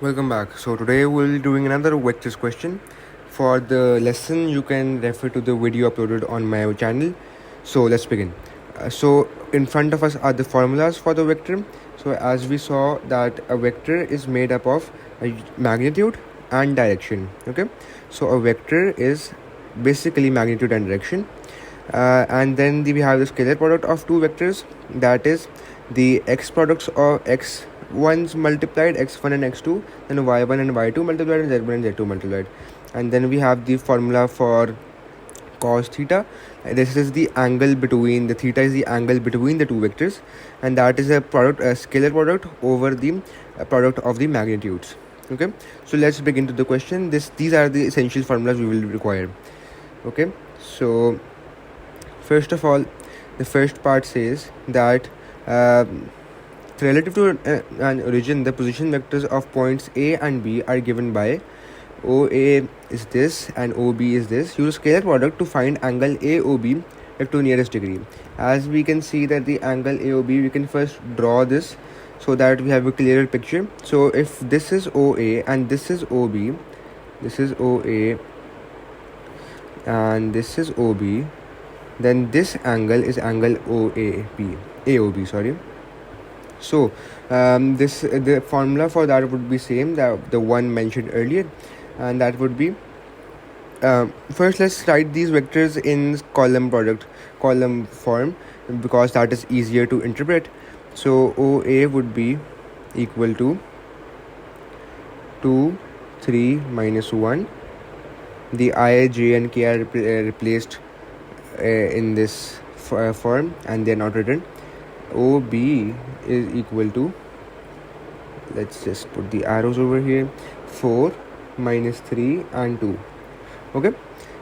Welcome back. So today we'll be doing another vectors question. For the lesson, you can refer to the video uploaded on my channel. So let's begin. So in front of us are the formulas for the vector. So as we saw that a vector is made up of a magnitude and direction. Okay. So a vector is basically magnitude and direction. And then we have the scalar product of two vectors, that is the x products of x1s multiplied x1 and x2, then y1 and y2 multiplied and z1 and z2 multiplied. And then we have the formula for cos theta. This is the angle between the theta is the angle between the two vectors, and that is a scalar product over the product of the magnitudes. Okay, so let's begin to the question. These are the essential formulas we will require. Okay, so first of all, the first part says that relative to an origin, the position vectors of points A and B are given by OA is this and OB is this. Use scalar product to find angle AOB to nearest degree. As we can see that the angle AOB, we can first draw this so that we have a clearer picture. So if this is OA and this is OB, this is OA and this is OB, then this angle is angle AOB, sorry. So the formula for that would be same, that the one mentioned earlier, and that would be first let's write these vectors in column form, because that is easier to interpret. So OA would be equal to 2, 3, minus 1. The I, J and K are replaced in this form and they are not written. OB is equal to, let's just put the arrows over here, 4 minus 3 and 2. Okay,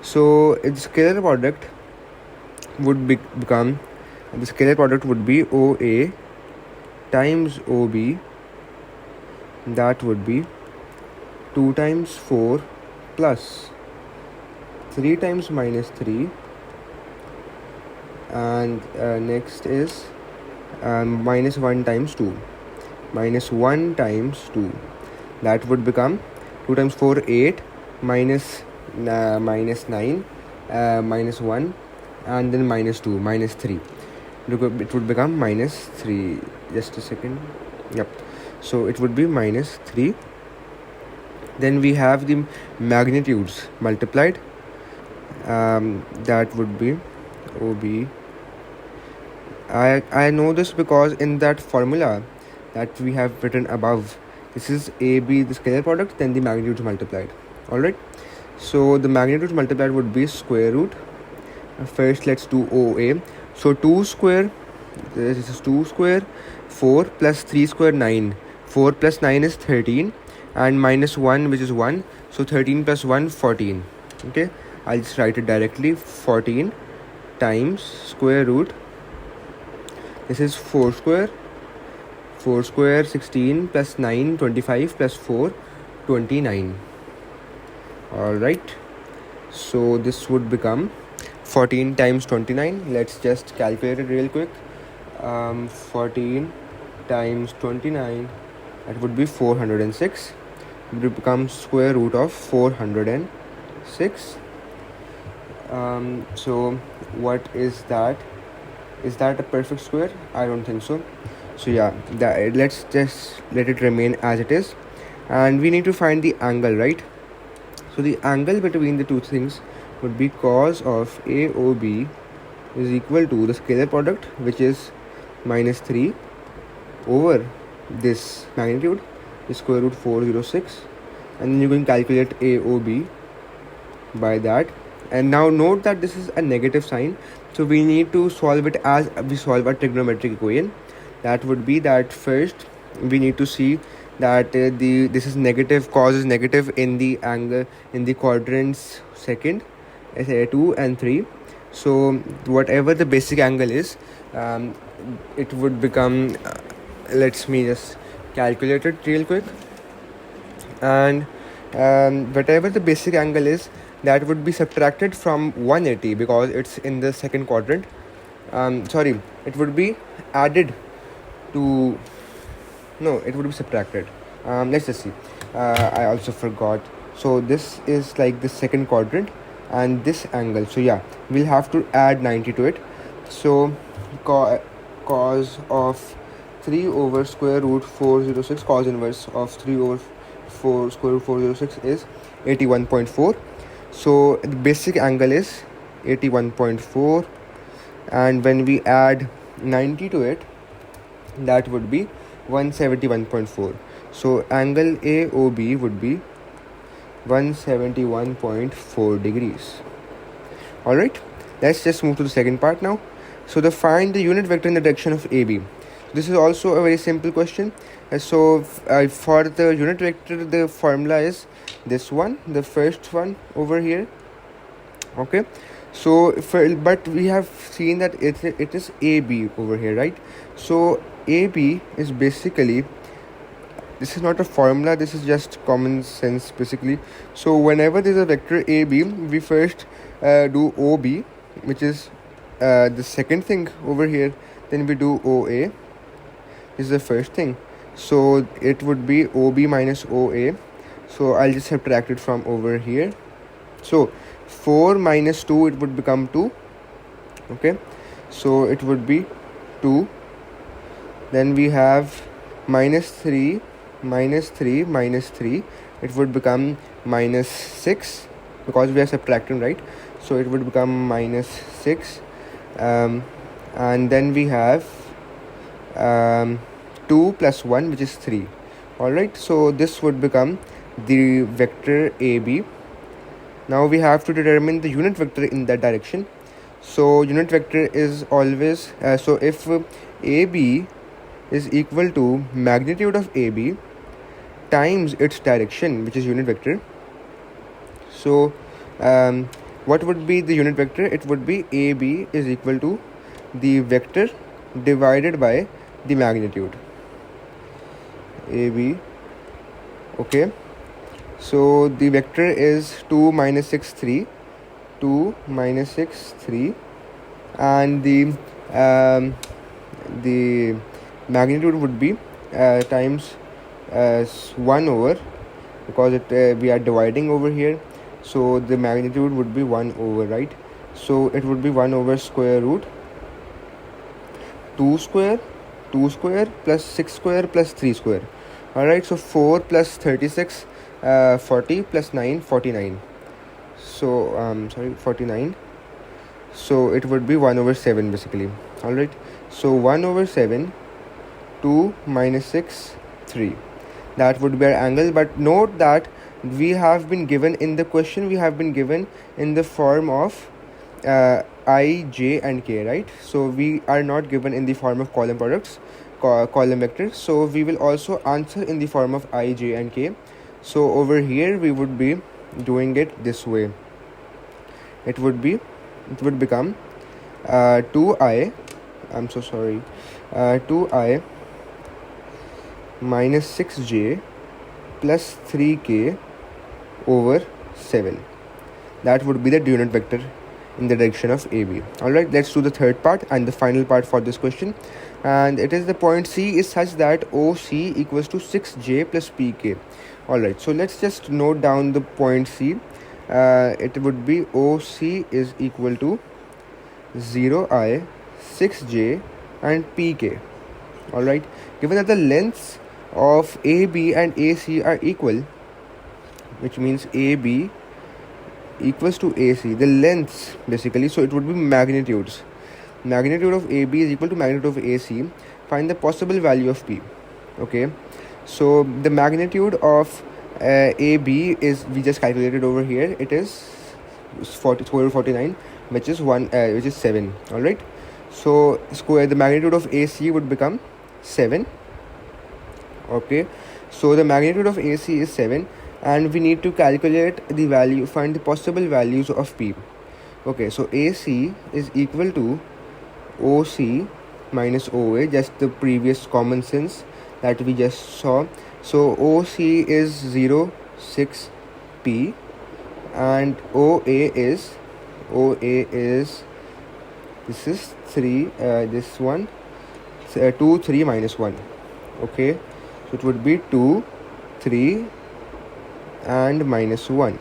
so its scalar product would become, the scalar product would be OA times OB, that would be 2 times 4 plus 3 times minus 3, and next is minus 1 times 2, minus 1 times 2, that would become 2 times 4 8 minus 9 minus 1 and then minus 2 minus 3. It would become minus 3. Just a second. Yep, so it would be minus 3. Then we have the magnitudes multiplied, that would be OB. I know this because in that formula that we have written above, this is AB, the scalar product, then the magnitudes multiplied. Alright, so the magnitudes multiplied would be square root. First let's do OA. So 2 square, this is 2 square, 4 plus 3 square 9, 4 plus 9 is 13, and minus 1 which is 1, so 13 plus 1 14. Okay, I'll just write it directly, 14 times square root, this is 4 square 16 plus 9 25 plus 4 29. Alright, so this would become 14 times 29. Let's just calculate it real quick. 14 times 29, that would be 406. It would become square root of 406. So what is that? Is that a perfect square? I don't think so. So yeah, let's just let it remain as it is, and we need to find the angle, right? So the angle between the two things would be cos of AOB is equal to the scalar product, which is minus 3 over this magnitude, the square root 406, and then you can calculate AOB by that. And now note that this is a negative sign, so we need to solve it as we solve a trigonometric equation. That would be that first we need to see that this is negative, cos is negative in the angle in the quadrants second, 2 and 3. So whatever the basic angle is, it would become, let me just calculate it real quick, and whatever the basic angle is, that would be subtracted from 180 because it's in the second quadrant. It would be added to, no, it would be subtracted. Let's just see. I also forgot. So this is like the second quadrant and this angle. So yeah, we'll have to add 90 to it. So cos of 3 over square root 406, cos inverse of 3 over 4 square root 406 is 81.4. So the basic angle is 81.4, and when we add 90 to it, that would be 171.4. So angle AOB would be 171.4 degrees. Alright, let's just move to the second part now. So find the unit vector in the direction of AB. This is also a very simple question. So for the unit vector, the formula is this one, the first one over here. Okay, so but we have seen that it is AB over here, right? So AB is basically, this is not a formula, this is just common sense basically. So whenever there's a vector AB, we first do OB, which is the second thing over here. Then we do OA, this is the first thing. So it would be OB minus OA. So I'll just subtract it from over here. So 4 minus 2, it would become 2. Okay, so it would be 2. Then we have minus 3 minus 3 minus 3, it would become minus 6, because we are subtracting, right? So it would become minus 6. And then we have 2 plus 1, which is 3. Alright, so this would become the vector AB. Now we have to determine the unit vector in that direction. So unit vector is always, so if AB is equal to magnitude of AB times its direction, which is unit vector. So what would be the unit vector? It would be AB is equal to the vector divided by the magnitude. AB. Okay, so the vector is 2 minus 6 3, 2 minus 6 3, and the magnitude would be times 1 over, because we are dividing over here, so the magnitude would be 1 over, right? So it would be 1 over square root 2 square plus 6 square plus 3 square. Alright, so 4 plus 36, 40 plus 9, 49. So 49. So it would be 1 over 7 basically. Alright, so 1 over 7, 2 minus 6, 3. That would be our angle. But note that we have been given in the question, we have been given in the form of I, J and K, right? So we are not given in the form of column products, column vectors. So we will also answer in the form of I, J and K. So over here we would be doing it this way. It would become 2i, 2i minus 6j plus 3k over 7. That would be the unit vector in the direction of AB. Alright, let's do the third part and the final part for this question. And it is the point C is such that OC equals to 6j plus pk. Alright, so let's just note down the point C. It would be OC is equal to 0i, 6j and pk. Alright, given that the lengths of AB and AC are equal, which means AB equals to AC, the lengths basically, so it would be magnitudes. Magnitude of AB is equal to magnitude of AC. Find the possible value of P. Okay, so the magnitude of AB is, we just calculated over here, it is 49, which is 7. All right, so the magnitude of AC would become 7. Okay, so the magnitude of AC is 7, and we need to calculate the value, find the possible values of P. Okay, so AC is equal to OC minus OA, just the previous common sense that we just saw. So OC is 0.6p and OA is this is 3, this one 2 3 minus 1. Okay, so it would be 2 3 and minus 1.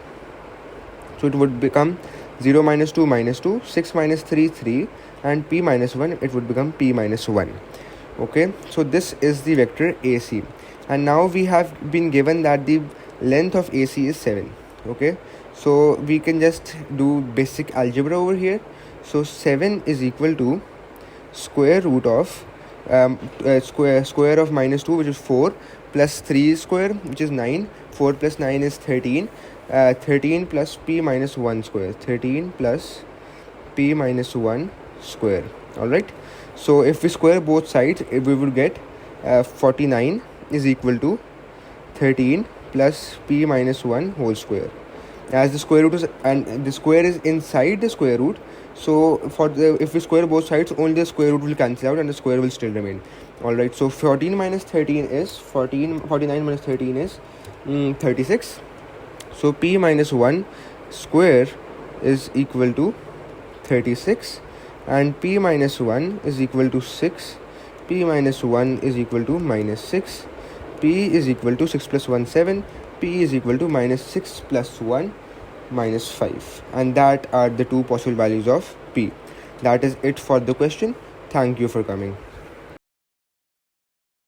So it would become 0 minus 2 minus 2, 6 minus 3 3, and p minus 1, it would become p minus 1. Okay, so this is the vector AC, and now we have been given that the length of AC is 7. Okay, so we can just do basic algebra over here. So 7 is equal to square root of square of minus 2, which is 4, plus 3 square, which is 9. 4 plus 9 is 13. 13 plus p minus 1 square. 13 plus p minus 1 square. Alright, so if we square both sides, we would get 49 is equal to 13 plus p minus 1 whole square. As the square root is, and the square is inside the square root, so if we square both sides, only the square root will cancel out and the square will still remain. Alright, so 14 minus 13 is 49 minus 13 is 36. So p minus 1 square is equal to 36, and p minus 1 is equal to 6. P minus 1 is equal to minus 6. P is equal to 6 plus 1 7. P is equal to minus 6 plus 1 minus 5, and that are the two possible values of p. That is it for the question. Thank you for coming.